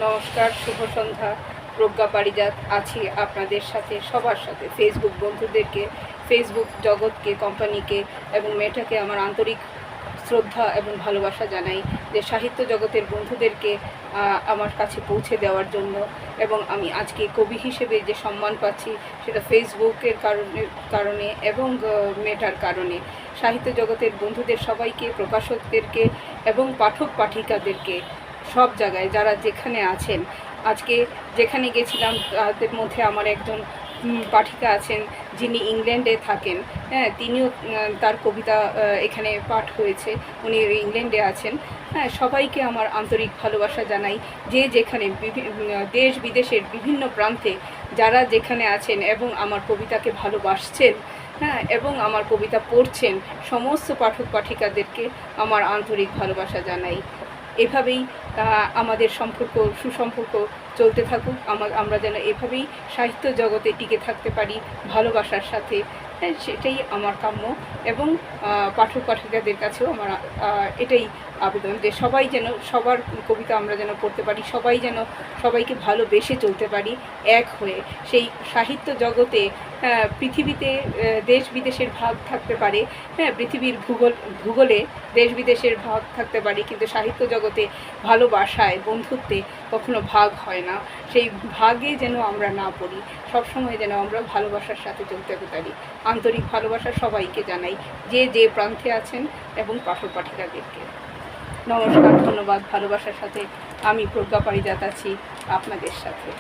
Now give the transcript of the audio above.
নমস্কার, শুভ সন্ধ্যা। প্রজ্ঞা পারিজাত আছি আপনাদের সাথে, সবার সাথে, ফেসবুক বন্ধুদেরকে, ফেসবুক জগৎকে, কোম্পানিকে এবং মেয়েটাকে আমার আন্তরিক শ্রদ্ধা এবং ভালোবাসা জানাই যে সাহিত্য জগতের বন্ধুদেরকে আমার কাছে পৌঁছে দেওয়ার জন্য। এবং আমি আজকে কবি হিসেবে যে সম্মান পাচ্ছি সেটা ফেসবুকের কারণে এবং মেটার কারণে। সাহিত্য জগতের বন্ধুদের সবাইকে, প্রকাশকদেরকে এবং পাঠক পাঠিকাদেরকে সব জায়গায় যারা যেখানে আছেন, আজকে যেখানে গেছিলাম তাদের মধ্যে আমার একজন পাঠিকা আছেন যিনি ইংল্যান্ডে থাকেন। হ্যাঁ, তিনিও তার কবিতা এখানে পাঠ হয়েছে, উনি ইংল্যান্ডে আছেন। হ্যাঁ, সবাইকে আমার আন্তরিক ভালোবাসা জানাই, যে যেখানে দেশ বিদেশের বিভিন্ন প্রান্তে যারা যেখানে আছেন এবং আমার কবিতাকে ভালোবাসছেন, হ্যাঁ, এবং আমার কবিতা পড়ছেন, সমস্ত পাঠক পাঠিকাদেরকে আমার আন্তরিক ভালোবাসা জানাই। এভাবেই আমাদের সুসম্পর্ক চলতে থাকুক। আমরা যেন এভাবেই সাহিত্য জগতে টিকে থাকতে পারি ভালোবাসার সাথে। হ্যাঁ, সেটাই আমার কাম্য। এবং পাঠক পাঠিকাদের কাছেও আমার এটাই আবেদন যে সবাই যেন, সবার কবিতা আমরা যেন পড়তে পারি, সবাই যেন সবাইকে ভালোবেসে চলতে পারি এক হয়ে। সেই সাহিত্য জগতে পৃথিবীতে দেশ বিদেশের ভাগ থাকতে পারে, হ্যাঁ, পৃথিবীর ভূগোলে দেশ বিদেশের ভাগ থাকতে পারে, কিন্তু সাহিত্য জগতে ভালোবাসায়, বন্ধুত্বে কখনো ভাগ হয় না। সেই ভাগে যেন আমরা না পড়ি, সবসময় যেন আমরা ভালোবাসার সাথে চলতে পারি। আন্তরিক ভালোবাসা সবাইকে জানাই, যে যে প্রান্তে আছেন এবং পাঠক পাঠিকাদেরকে। নমস্কার, ধন্যবাদ। ভালোবাসার সাথে আমি প্রজ্ঞা পারিজাত আছি আপনাদের সাথে।